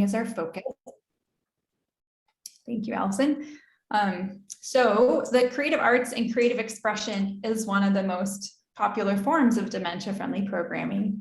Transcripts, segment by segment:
is our focus. Thank you, Allison. So the creative arts and creative expression is one of the most popular forms of dementia-friendly programming.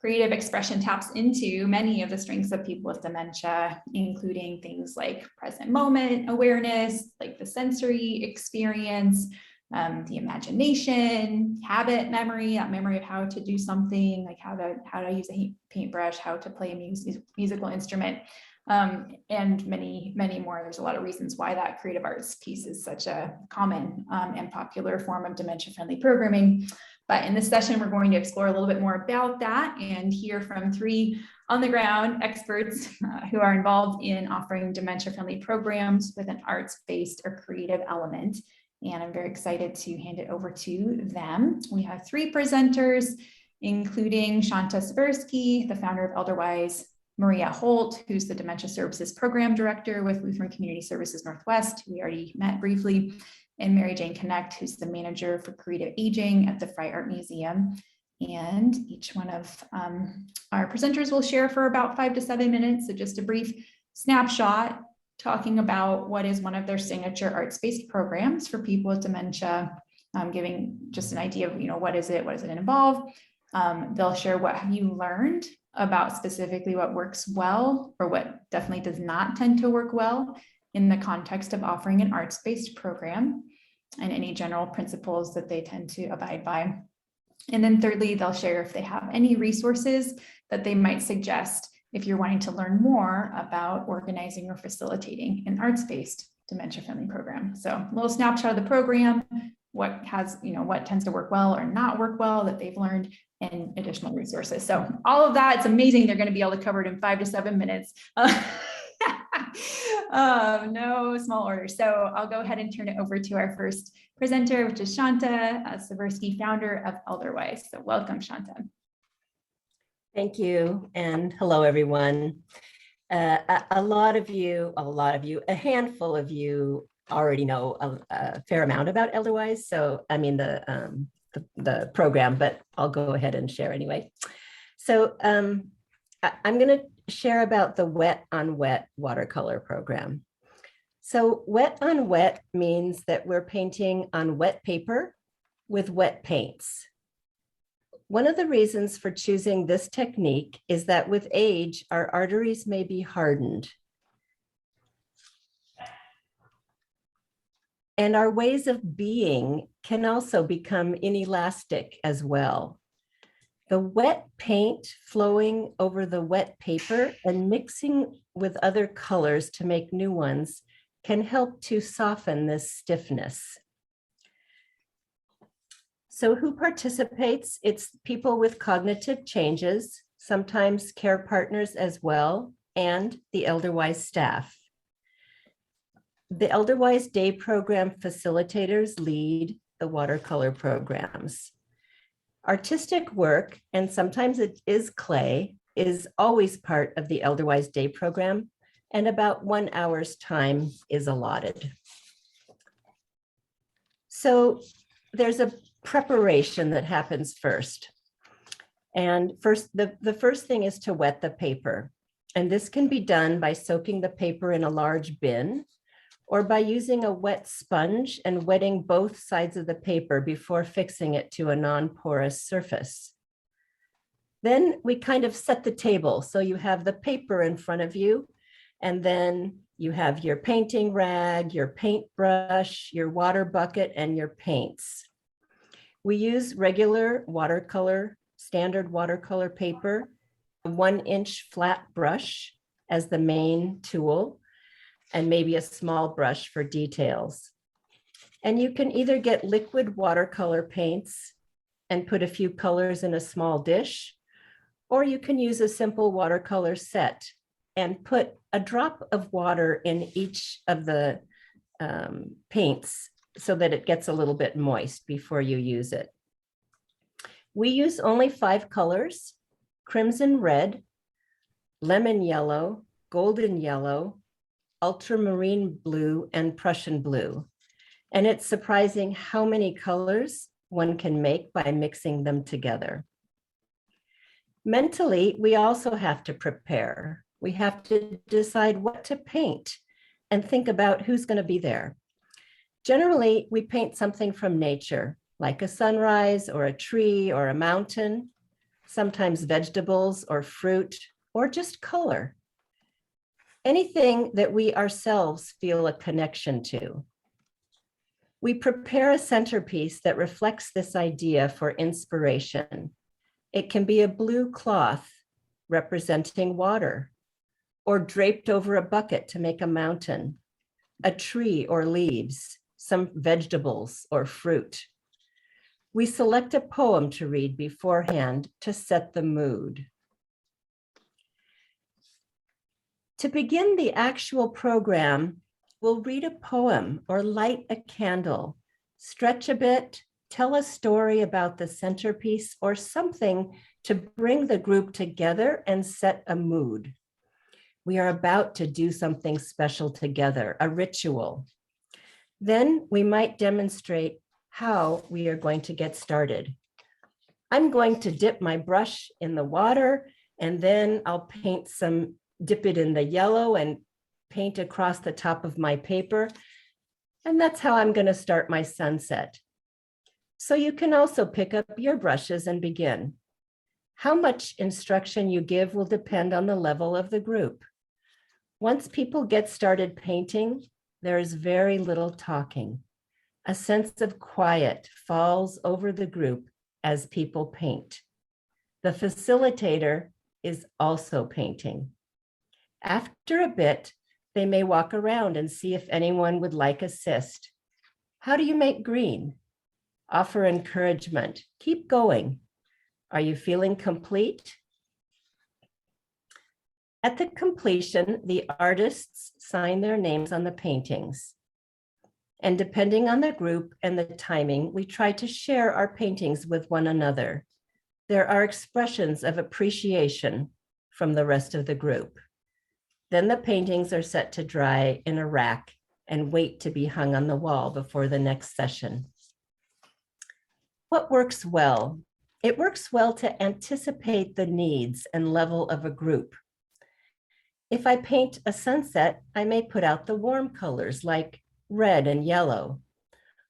Creative expression taps into many of the strengths of people with dementia, including things like present moment awareness, like the sensory experience, the imagination, habit memory, that memory of how to do something, like how to use a paintbrush, how to play a musical instrument, and many more. There's a lot of reasons why that creative arts piece is such a common and popular form of dementia-friendly programming. But in this session, we're going to explore a little bit more about that and hear from 3 on-the-ground experts who are involved in offering dementia-friendly programs with an arts-based or creative element. And I'm very excited to hand it over to them. We have 3 presenters, including Shanta Seversky, the founder of Elderwise, Maria Holt, who's the Dementia Services Program Director with Lutheran Community Services Northwest, who we already met briefly, and Mary Jane Connect, who's the Manager for Creative Aging at the Fry Art Museum. And each one of our presenters will share for about 5 to 7 minutes, so just a brief snapshot talking about what is one of their signature arts-based programs for people with dementia, giving just an idea of, what is it involve. They'll share what have you learned about specifically what works well or what definitely does not tend to work well in the context of offering an arts-based program, and any general principles that they tend to abide by. And then thirdly, they'll share if they have any resources that they might suggest if you're wanting to learn more about organizing or facilitating an arts-based dementia-friendly program. So a little snapshot of the program, what tends to work well or not work well that they've learned, and additional resources. So all of that, it's amazing they're going to be able to cover it in 5 to 7 minutes. No small order. So I'll go ahead and turn it over to our first presenter, which is Shanta Seversky, founder of Elderwise. So welcome, Shanta. Thank you, and hello, everyone. A handful of you already know a fair amount about Elderwise. So, I mean, the program, but I'll go ahead and share anyway. So I'm going to share about the Wet on Wet watercolor program. So wet on wet means that we're painting on wet paper with wet paints. One of the reasons for choosing this technique is that with age, our arteries may be hardened. And our ways of being can also become inelastic as well. The wet paint flowing over the wet paper and mixing with other colors to make new ones can help to soften this stiffness. So who participates? It's people with cognitive changes, sometimes care partners as well, and the Elderwise staff. The Elderwise Day Program facilitators lead the watercolor programs. Artistic work, and sometimes it is clay, is always part of the Elderwise Day Program, and about 1 hour's time is allotted. So there's a preparation that happens first. And the first thing is to wet the paper. And this can be done by soaking the paper in a large bin, or by using a wet sponge and wetting both sides of the paper before fixing it to a non-porous surface. Then we kind of set the table. So you have the paper in front of you, and then you have your painting rag, your paintbrush, your water bucket, and your paints. We use regular watercolor, standard watercolor paper, a 1-inch flat brush as the main tool, and maybe a small brush for details. And you can either get liquid watercolor paints and put a few colors in a small dish, or you can use a simple watercolor set and put a drop of water in each of the paints so that it gets a little bit moist before you use it. We use only 5 colors: crimson red, lemon yellow, golden yellow, ultramarine blue, and Prussian blue. And it's surprising how many colors one can make by mixing them together. Mentally, we also have to prepare. We have to decide what to paint and think about who's going to be there. Generally, we paint something from nature, like a sunrise or a tree or a mountain, sometimes vegetables or fruit, or just color. Anything that we ourselves feel a connection to. We prepare a centerpiece that reflects this idea for inspiration. It can be a blue cloth representing water, or draped over a bucket to make a mountain, a tree or leaves, some vegetables or fruit. We select a poem to read beforehand to set the mood. To begin the actual program, we'll read a poem or light a candle, stretch a bit, tell a story about the centerpiece or something to bring the group together and set a mood. We are about to do something special together, a ritual. Then we might demonstrate how we are going to get started. I'm going to dip my brush in the water, and then I'll dip it in the yellow and paint across the top of my paper. And that's how I'm going to start my sunset. So you can also pick up your brushes and begin. How much instruction you give will depend on the level of the group. Once people get started painting, there is very little talking. A sense of quiet falls over the group as people paint. The facilitator is also painting. After a bit, they may walk around and see if anyone would like assist. How do you make green? Offer encouragement. Keep going. Are you feeling complete? At the completion, the artists sign their names on the paintings. And depending on the group and the timing, we try to share our paintings with one another. There are expressions of appreciation from the rest of the group. Then the paintings are set to dry in a rack and wait to be hung on the wall before the next session. What works well? It works well to anticipate the needs and level of a group. If I paint a sunset, I may put out the warm colors like red and yellow,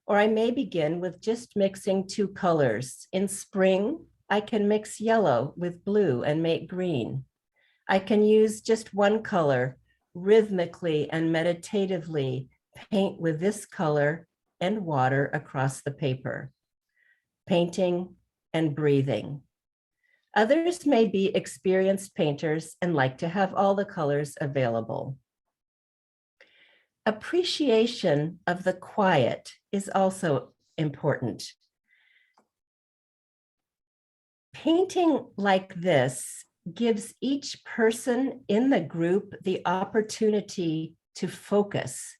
or I may begin with just mixing two colors. In spring, I can mix yellow with blue and make green. I can use just one color, rhythmically and meditatively paint with this color and water across the paper, painting and breathing. Others may be experienced painters and like to have all the colors available. Appreciation of the quiet is also important. Painting like this gives each person in the group the opportunity to focus,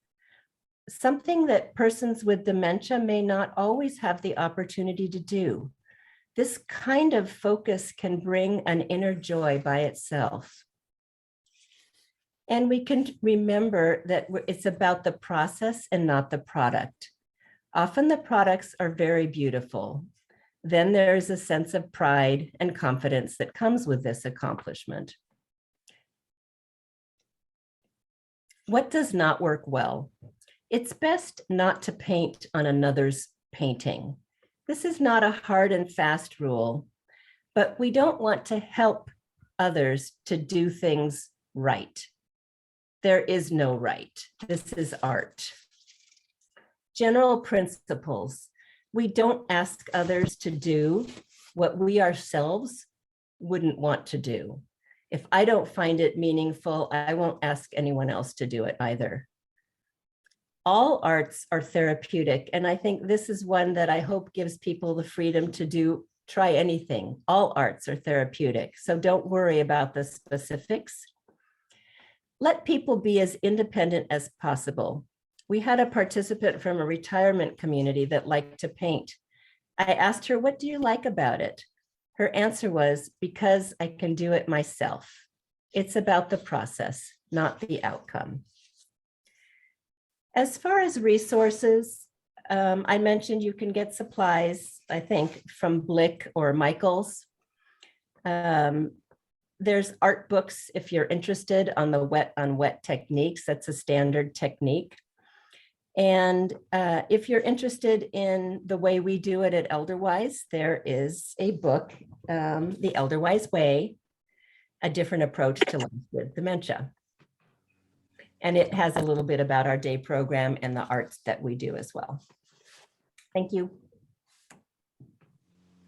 something that persons with dementia may not always have the opportunity to do. This kind of focus can bring an inner joy by itself. And we can remember that it's about the process and not the product. Often the products are very beautiful. Then there's a sense of pride and confidence that comes with this accomplishment. What does not work well? It's best not to paint on another's painting. This is not a hard and fast rule, but we don't want to help others to do things right. There is no right. This is art. General principles. We don't ask others to do what we ourselves wouldn't want to do. If I don't find it meaningful, I won't ask anyone else to do it either. All arts are therapeutic, and I think this is one that I hope gives people the freedom to try anything. All arts are therapeutic, so don't worry about the specifics. Let people be as independent as possible. We had a participant from a retirement community that liked to paint. I asked her, what do you like about it? Her answer was, because I can do it myself. It's about the process, not the outcome. As far as resources, I mentioned you can get supplies, I think, from Blick or Michaels. There's art books if you're interested on the wet on wet techniques. That's a standard technique. And if you're interested in the way we do it at Elderwise, there is a book, The Elderwise Way, A Different Approach to Life with Dementia. And it has a little bit about our day program and the arts that we do as well. Thank you.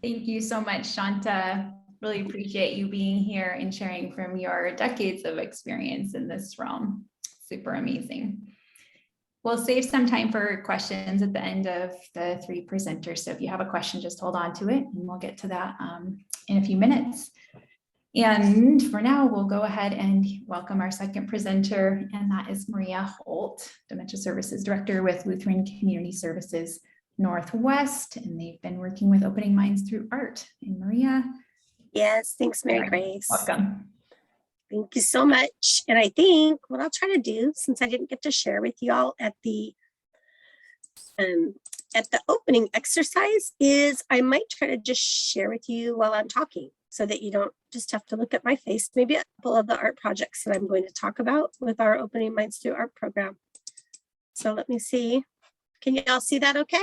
Thank you so much, Shanta. Really appreciate you being here and sharing from your decades of experience in this realm. Super amazing. We'll save some time for questions at the end of the three presenters. So if you have a question, just hold on to it and we'll get to that in a few minutes. And for now, we'll go ahead and welcome our second presenter, and that is Maria Holt, Dementia Services Director with Lutheran Community Services Northwest, and they've been working with Opening Minds Through Art. And Maria. Yes, thanks, Mary Grace. Welcome. Thank you so much. And I think what I'll try to do, since I didn't get to share with you all at the opening exercise, is I might try to just share with you while I'm talking so that you don't just have to look at my face, maybe a couple of the art projects that I'm going to talk about with our Opening Minds Through Art program. So let me see. Can you all see that okay?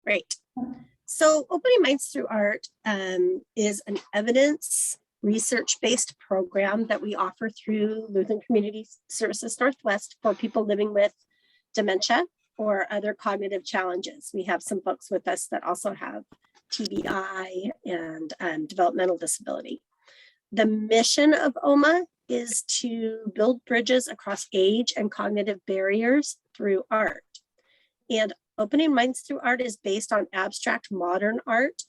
Great. So Opening Minds Through Art is an evidence research-based program that we offer through Lutheran Community Services Northwest for people living with dementia or other cognitive challenges. We have some folks with us that also have TBI and developmental disability. The mission of OMA is to build bridges across age and cognitive barriers through art. And Opening Minds Through Art is based on abstract modern art.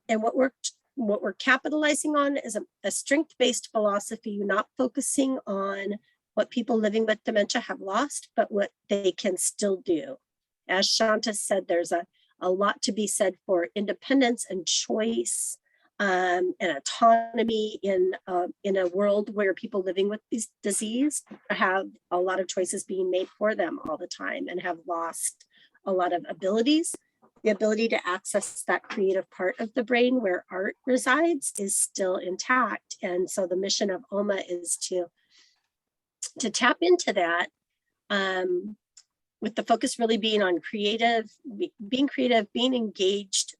And what we're capitalizing on is a strength-based philosophy, not focusing on what people living with dementia have lost, but what they can still do. As Shanta said, there's a lot to be said for independence and choice and autonomy in a world where people living with this disease have a lot of choices being made for them all the time and have lost a lot of abilities. The ability to access that creative part of the brain where art resides is still intact. And so the mission of OMA is to tap into that with the focus really being on being creative, being engaged,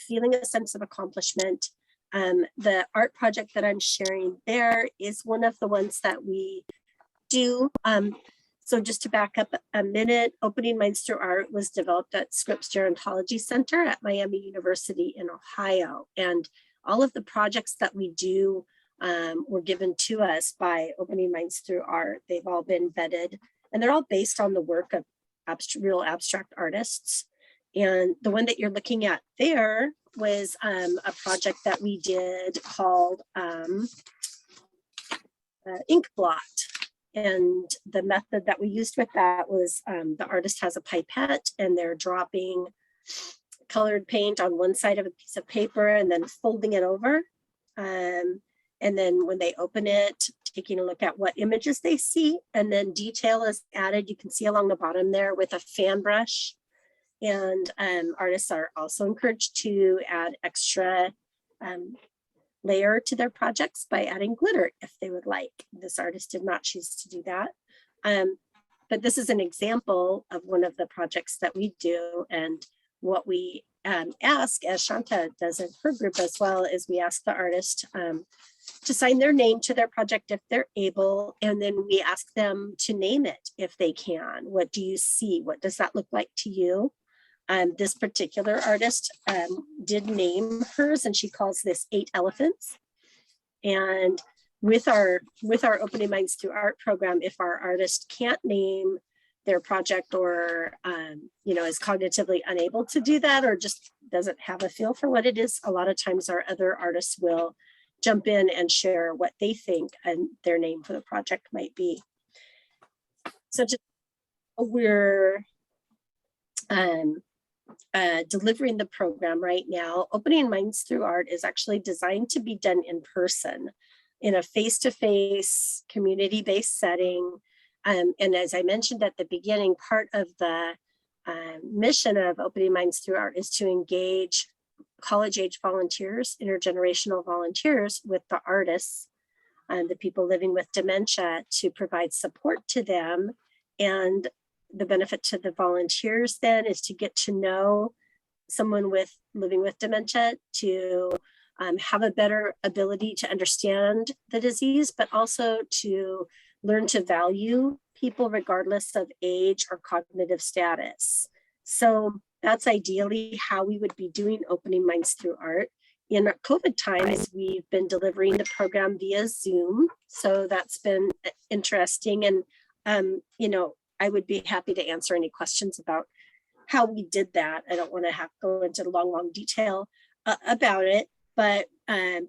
feeling a sense of accomplishment. The art project that I'm sharing there is one of the ones that we do. So just to back up a minute, Opening Minds Through Art was developed at Scripps Gerontology Center at Miami University in Ohio. And all of the projects that we do were given to us by Opening Minds Through Art. They've all been vetted and they're all based on the work of real abstract artists. And the one that you're looking at there was a project that we did called Ink Blot. And the method that we used with that was the artist has a pipette and they're dropping colored paint on one side of a piece of paper and then folding it over. And then when they open it, taking a look at what images they see, and then detail is added. You can see along the bottom there with a fan brush. And artists are also encouraged to add extra layer to their projects by adding glitter if they would like. This artist did not choose to do that. But this is an example of one of the projects that we do. And what we ask, as Shanta does in her group as well, is we ask the artist to sign their name to their project if they're able. And then we ask them to name it if they can. What do you see? What does that look like to you? This particular artist did name hers, and she calls this 8 elephants. And with our Opening Minds Through Art program, if our artist can't name their project or is cognitively unable to do that or just doesn't have a feel for what it is, a lot of times our other artists will jump in and share what they think and their name for the project might be. So we're delivering the program right now. Opening Minds Through Art is actually designed to be done in person in a face-to-face community-based setting. And as I mentioned at the beginning, part of the mission of Opening Minds Through Art is to engage college age volunteers, intergenerational volunteers with the artists and the people living with dementia to provide support to them. And the benefit to the volunteers then is to get to know someone with living with dementia, to have a better ability to understand the disease, but also to learn to value people regardless of age or cognitive status. So that's ideally how we would be doing Opening Minds Through Art. In COVID times, we've been delivering the program via Zoom. So that's been interesting. And, you know, I would be happy to answer any questions about how we did that. I don't want to have to go into long detail about it. But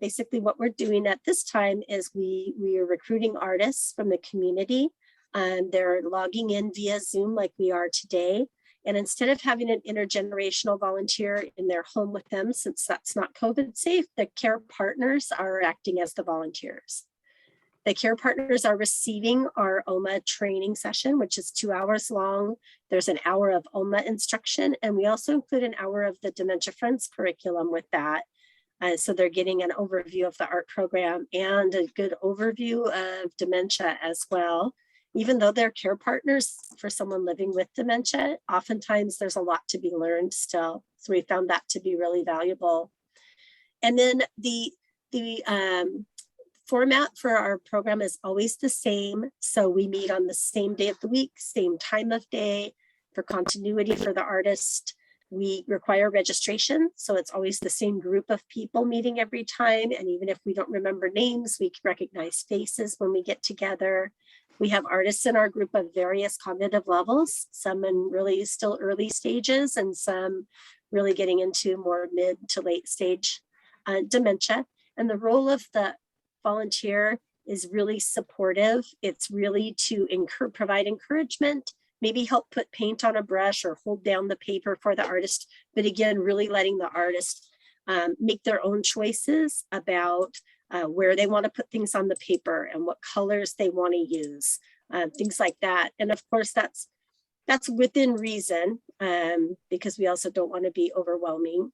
basically what we're doing at this time is we are recruiting artists from the community. They're logging in via Zoom like we are today. And instead of having an intergenerational volunteer in their home with them, since that's not COVID safe, the care partners are acting as the volunteers. The care partners are receiving our OMA training session, which is 2 hours long. There's an hour of OMA instruction, and we also include an hour of the Dementia Friends curriculum with that. So they're getting an overview of the art program and a good overview of dementia as well. Even though they're care partners for someone living with dementia, oftentimes there's a lot to be learned still. So we found that to be really valuable. And then the format for our program is always the same. So we meet on the same day of the week, same time of day. For continuity for the artist, we require registration. So it's always the same group of people meeting every time. And even if we don't remember names, we can recognize faces when we get together. We have artists in our group of various cognitive levels, some in really still early stages and some really getting into more mid to late stage dementia. And the role of the volunteer is really supportive. It's really to provide encouragement, maybe help put paint on a brush or hold down the paper for the artist. But again, really letting the artist make their own choices about where they want to put things on the paper and what colors they want to use, things like that. And of course, that's within reason, because we also don't want to be overwhelming.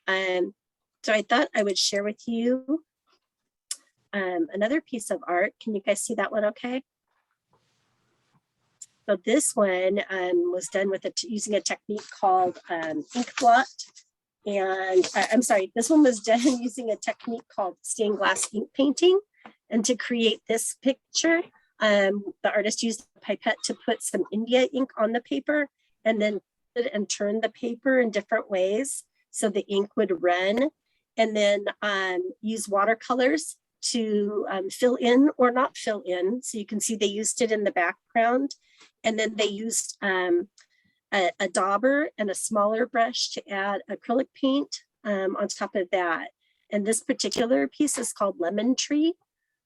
So I thought I would share with you another piece of art. Can you guys see that one okay? So this one was done with using a technique called ink blot. And I'm sorry, this one was done using a technique called stained glass ink painting. And to create this picture, the artist used a pipette to put some India ink on the paper and then turn the paper in different ways so the ink would run, and then use watercolors to fill in or not fill in. So you can see they used it in the background, and then they used a dauber and a smaller brush to add acrylic paint on top of that. And this particular piece is called Lemon Tree.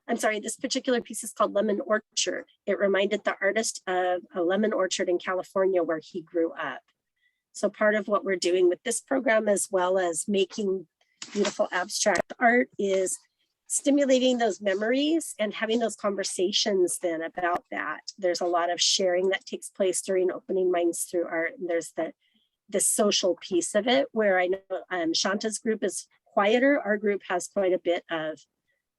I'm sorry, this particular piece is called Lemon Orchard. It reminded the artist of a lemon orchard in California where he grew up. So part of what we're doing with this program, as well as making beautiful abstract art, is stimulating those memories and having those conversations then about that. There's a lot of sharing that takes place during Opening Minds Through Art. And there's the social piece of it, where I know Shanta's group is quieter. Our group has quite a bit of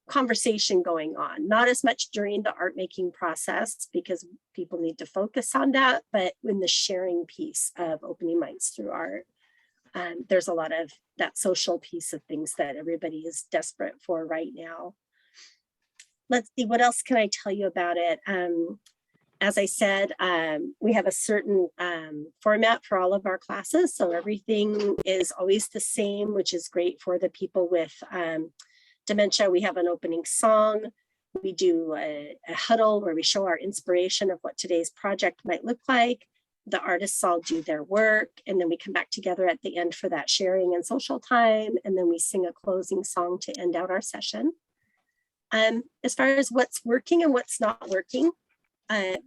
conversation going on, not as much during the art making process because people need to focus on that, but in the sharing piece of Opening Minds Through Art. There's a lot of that social piece of things that everybody is desperate for right now. Let's see, what else can I tell you about it? As I said, we have a certain format for all of our classes. So everything is always the same, which is great for the people with dementia. We have an opening song. We do a huddle where we show our inspiration of what today's project might look like. The artists all do their work, and then we come back together at the end for that sharing and social time, and then we sing a closing song to end out our session. As far as what's working and what's not working, I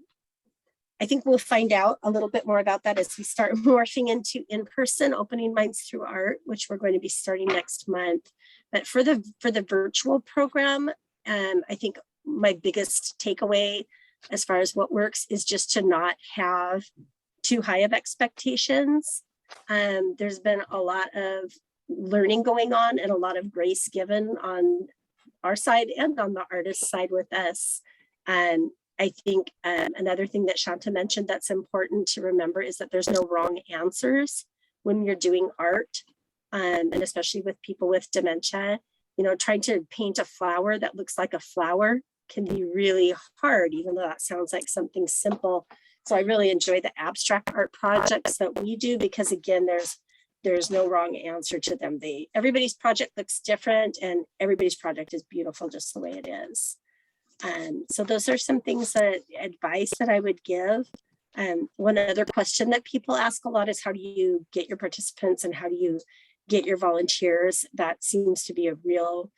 think we'll find out a little bit more about that as we start morphing into in-person Opening Minds Through Art, which we're going to be starting next month. But for the virtual program, I think my biggest takeaway as far as what works is just to not have too high of expectations. There's been a lot of learning going on and a lot of grace given on our side and on the artist side with us. I think another thing that Shanta mentioned that's important to remember is that there's no wrong answers when you're doing art, and especially with people with dementia. You know, trying to paint a flower that looks like a flower can be really hard, even though that sounds like something simple. So I really enjoy the abstract art projects that we do because, again, there's no wrong answer to them. Everybody's project looks different and everybody's project is beautiful just the way it is. So those are some things advice that I would give. One other question that people ask a lot is how do you get your participants and how do you get your volunteers? That seems to be a real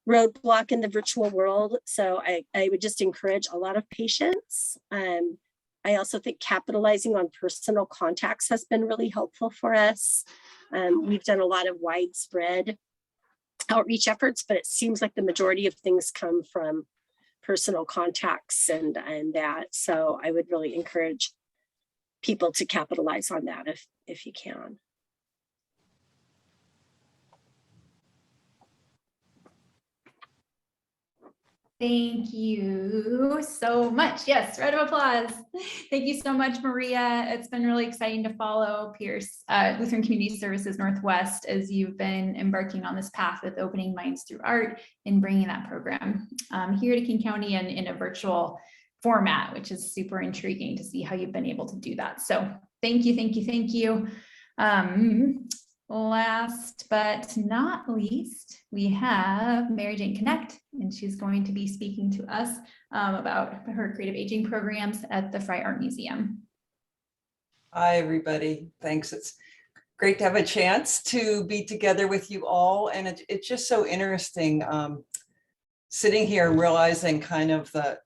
roadblock in the virtual world. So I would just encourage a lot of patience. I also think capitalizing on personal contacts has been really helpful for us. We've done a lot of widespread outreach efforts, but it seems like the majority of things come from personal contacts and that. So I would really encourage people to capitalize on that if you can. Thank you so much. Yes, round of applause. Thank you so much, Maria. It's been really exciting to follow Pierce Lutheran Community Services Northwest as you've been embarking on this path with Opening Minds Through Art and bringing that program here to King County and in a virtual format, which is super intriguing to see how you've been able to do that. So thank you, thank you, thank you. Last but not least, we have Mary Jane Connect, and she's going to be speaking to us about her creative aging programs at the Fry Art Museum. Hi, everybody. Thanks. It's great to have a chance to be together with you all. And it's just so interesting sitting here and realizing kind of the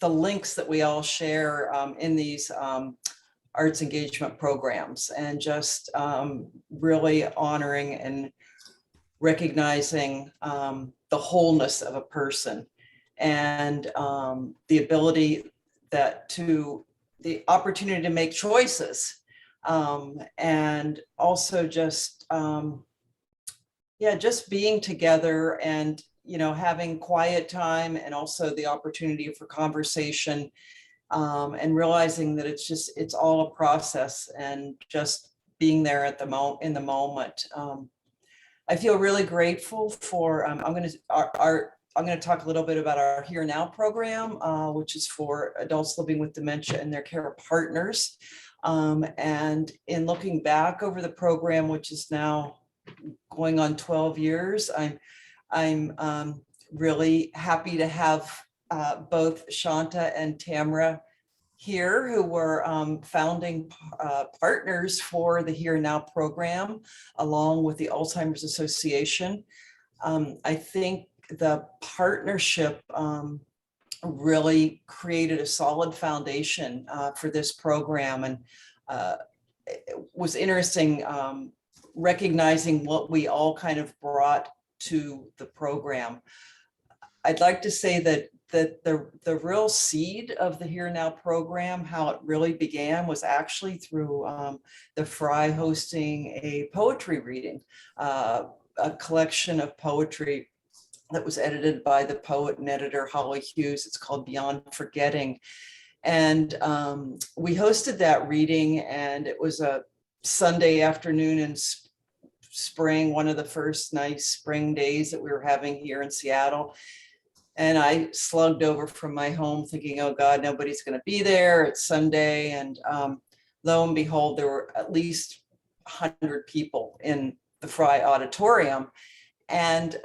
links that we all share in these arts engagement programs, and just really honoring and recognizing the wholeness of a person and the ability the opportunity to make choices, and also just just being together and having quiet time, and also the opportunity for conversation, and realizing that it's all a process, and just being there at in the moment. I feel really grateful for, I'm going to talk a little bit about our Here Now program, which is for adults living with dementia and their care partners. And in looking back over the program, which is now going on 12 years, I'm really happy to have both Shanta and Tamra here, who were founding partners for the Here Now program, along with the Alzheimer's Association. I think the partnership really created a solid foundation for this program, and it was interesting recognizing what we all kind of brought to the program. I'd like to say that the real seed of the Here Now program, how it really began, was actually through the Fry hosting a poetry reading, a collection of poetry that was edited by the poet and editor Holly Hughes. It's called Beyond Forgetting. And we hosted that reading, and it was a Sunday afternoon in spring, one of the first nice spring days that we were having here in Seattle. And I slugged over from my home thinking, oh God, nobody's going to be there. It's Sunday. And lo and behold, there were at least 100 people in the Fry auditorium. And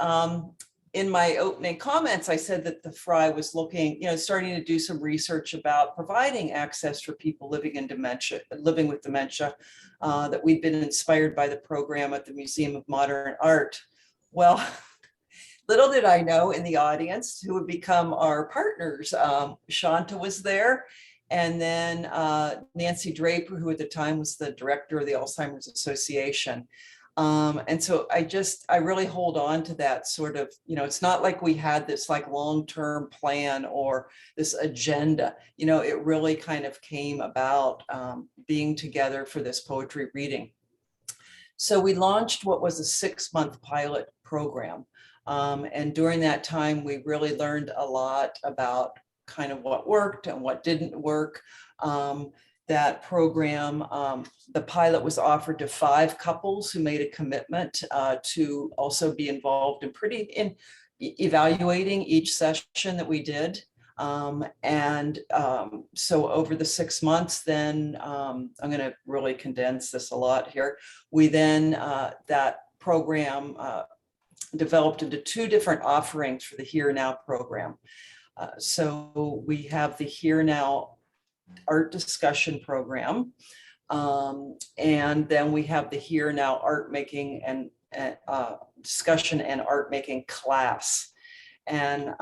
in my opening comments, I said that the Fry was looking, starting to do some research about providing access for people living with dementia, that we'd been inspired by the program at the Museum of Modern Art. Well, little did I know, in the audience who would become our partners, Shanta was there, and then Nancy Draper, who at the time was the director of the Alzheimer's Association. And so I really hold on to that sort of, it's not like we had this like long-term plan or this agenda, it really kind of came about being together for this poetry reading. So we launched what was a 6-month pilot program. And during that time, we really learned a lot about kind of what worked and what didn't work. That program, the pilot was offered to 5 couples who made a commitment to also be involved in evaluating each session that we did. So over the 6 months, then I'm going to really condense this a lot here. We then, that program developed into 2 different offerings for the Here Now program. So we have the Here Now art discussion program. And then we have the Here Now art making and discussion and art making class. And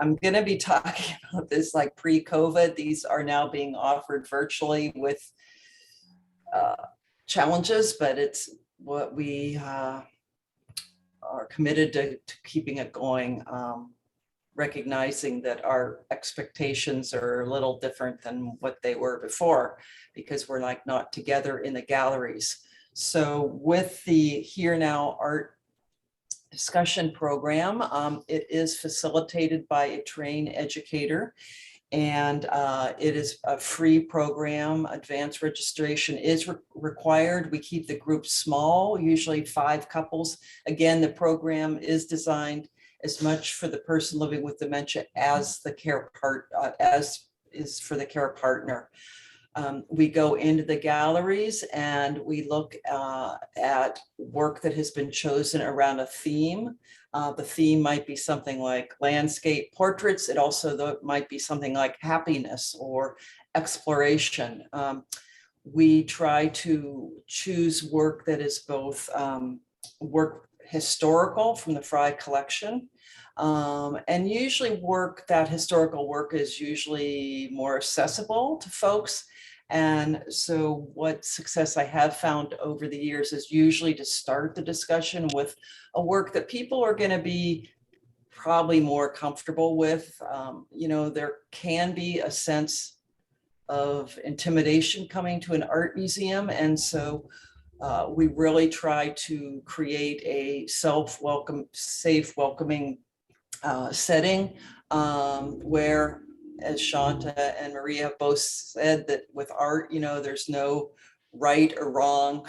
I'm going to be talking about this like pre-COVID. These are now being offered virtually with challenges, but it's what we are committed to keeping it going. Recognizing that our expectations are a little different than what they were before, because we're like not together in the galleries. So with the Here Now art discussion program, it is facilitated by a trained educator, and it is a free program. Advanced registration is required. We keep the group small, usually 5 couples. Again, the program is designed as much for the person living with dementia as the care part, as is for the care partner. We go into the galleries and we look at work that has been chosen around a theme. The theme might be something like landscape portraits. It also might be something like happiness or exploration. We try to choose work that is both work historical from the Fry collection. And usually that historical work is usually more accessible to folks. And so what success I have found over the years is usually to start the discussion with a work that people are going to be probably more comfortable with. You know, there can be a sense of intimidation coming to an art museum. And so we really try to create a safe, welcoming setting where, as Shanta and Maria have both said, that with art, you know, there's no right or wrong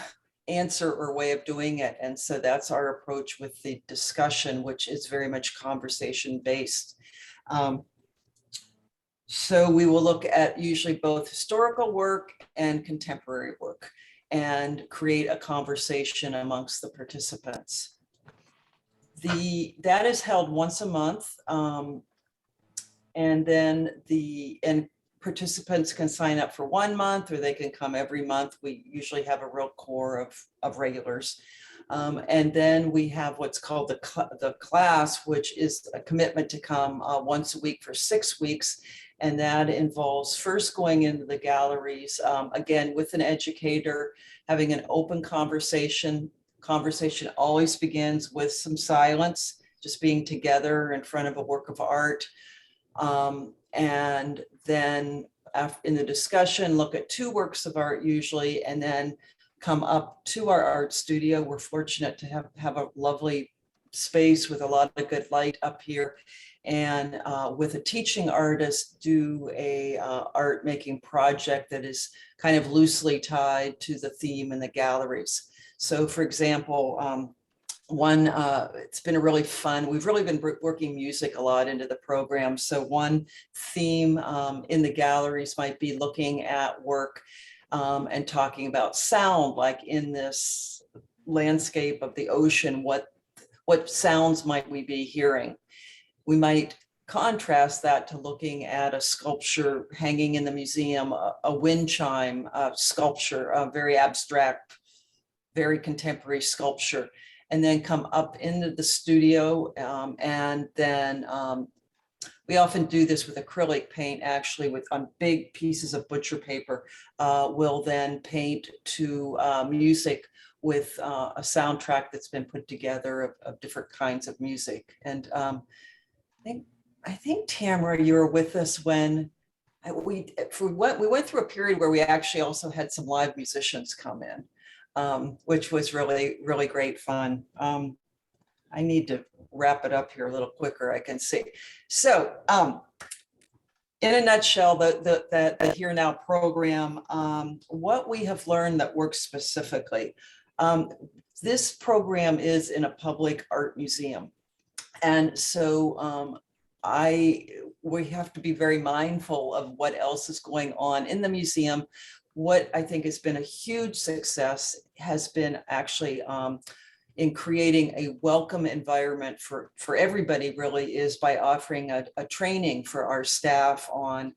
answer or way of doing it. And so that's our approach with the discussion, which is very much conversation based. So we will look at usually both historical work and contemporary work and create a conversation amongst the participants. That is held once a month. And then participants can sign up for 1 month, or they can come every month. We usually have a real core of regulars. And then we have what's called the class, which is a commitment to come once a week for 6 weeks. And that involves first going into the galleries, again, with an educator, having an open conversation. Conversation always begins with some silence, just being together in front of a work of art. And then in the discussion, look at 2 works of art usually, and then come up to our art studio. We're fortunate to have a lovely space with a lot of good light up here. And with a teaching artist, do a art making project that is kind of loosely tied to the theme in the galleries. So for example, it's been a really fun, we've really been working music a lot into the program. So one theme in the galleries might be looking at work and talking about sound, like in this landscape of the ocean, what sounds might we be hearing? We might contrast that to looking at a sculpture hanging in the museum, a wind chime sculpture, a very abstract, very contemporary sculpture, and then come up into the studio. And then we often do this with acrylic paint, actually, on big pieces of butcher paper. We'll then paint to music with a soundtrack that's been put together of different kinds of music. And I think Tamara, you were with us when we went through a period where we actually also had some live musicians come in. which was really, really great fun. I need to wrap it up here a little quicker, I can see. So in a nutshell, the Here Now program, what we have learned that works specifically. This program is in a public art museum. And so we have to be very mindful of what else is going on in the museum. What I think has been a huge success has been actually in creating a welcome environment for everybody, really, is by offering a training for our staff on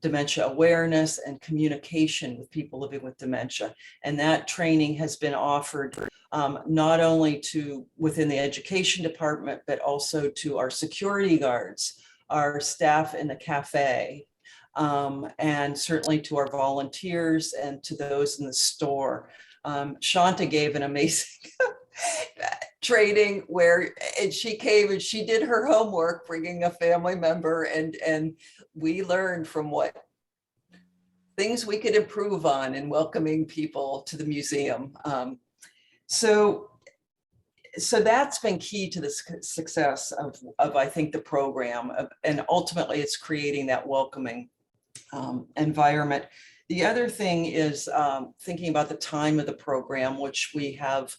dementia awareness and communication with people living with dementia. And that training has been offered not only to within the education department, but also to our security guards, our staff in the cafe, and certainly to our volunteers and to those in the store. Shanta gave an amazing training where she came and she did her homework, bringing a family member, and we learned from what things we could improve on in welcoming people to the museum. So that's been key to the success of I think the program, and ultimately it's creating that welcoming environment. The other thing is thinking about the time of the program, which we have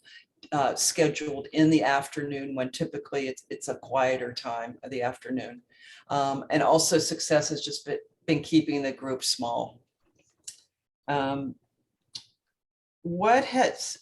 scheduled in the afternoon, when typically it's a quieter time of the afternoon. And also success has just been keeping the group small. What has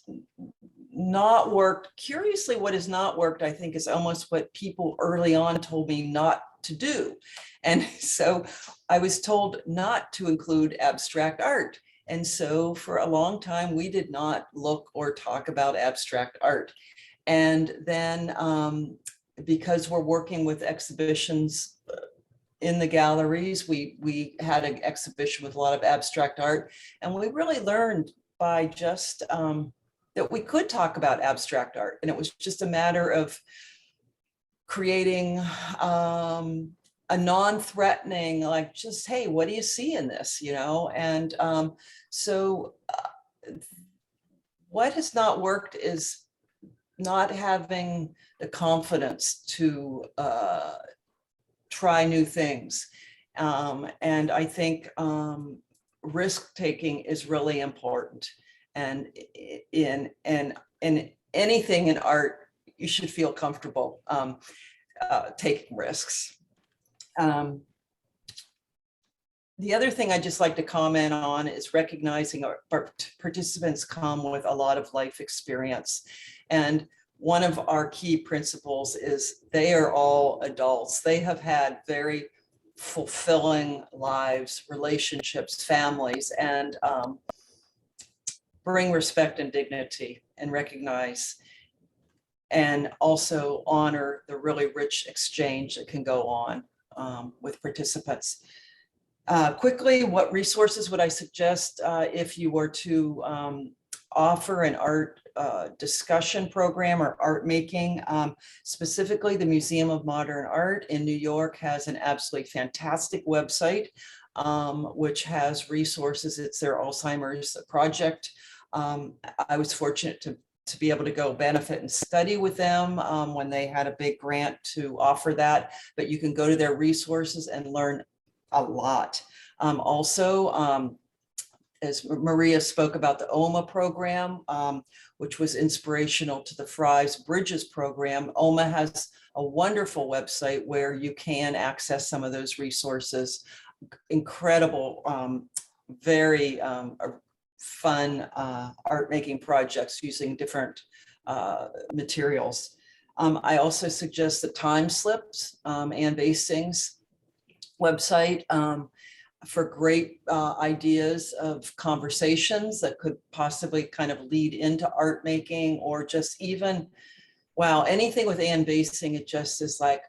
not worked, curiously, what has not worked, I think, is almost what people early on told me not to do. And so I was told not to include abstract art. And so for a long time, we did not look or talk about abstract art. And then because we're working with exhibitions in the galleries, we had an exhibition with a lot of abstract art. And we really learned by just that we could talk about abstract art. And it was just a matter of creating a non-threatening, like, just, hey, what do you see in this, you know? And so what has not worked is not having the confidence to try new things. And I think risk-taking is really important. And in anything in art, you should feel comfortable taking risks. The other thing I'd just like to comment on is recognizing our participants come with a lot of life experience. And one of our key principles is they are all adults. They have had very fulfilling lives, relationships, families, and bring respect and dignity and recognize and also honor the really rich exchange that can go on with participants. Quickly, what resources would I suggest if you were to offer an art discussion program or art making? Specifically, the Museum of Modern Art in New York has an absolutely fantastic website, which has resources. It's their Alzheimer's project. I was fortunate to be able to go benefit and study with them when they had a big grant to offer that, but you can go to their resources and learn a lot. Also, as Maria spoke about the OMA program, which was inspirational to the Fry's Bridges program, OMA has a wonderful website where you can access some of those resources. Incredible, very fun art making projects using different materials. I also suggest the Time Slips, Ann Basting's website, for great ideas of conversations that could possibly kind of lead into art making, or just even, wow, anything with Ann Basting, it just is like,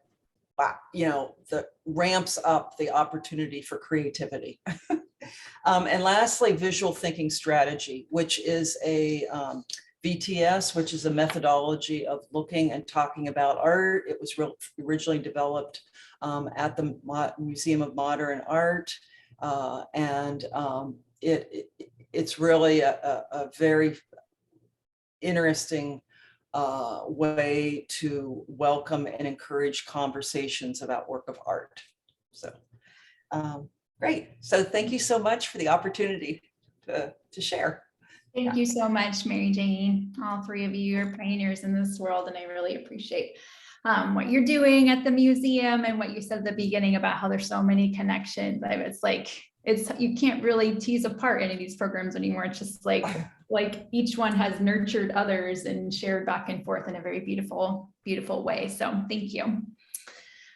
wow, you know, the ramps up the opportunity for creativity. And lastly, visual thinking strategy, which is a VTS, which is a methodology of looking and talking about art. It was originally developed at the Museum of Modern Art. And it's really a very interesting way to welcome and encourage conversations about work of art. So great. So thank you so much for the opportunity to share. Thank you so much, Mary Jane. All three of you are pioneers in this world, and I really appreciate what you're doing at the museum and what you said at the beginning about how there's so many connections. It's like, you can't really tease apart any of these programs anymore. It's just like each one has nurtured others and shared back and forth in a very beautiful, beautiful way. So thank you.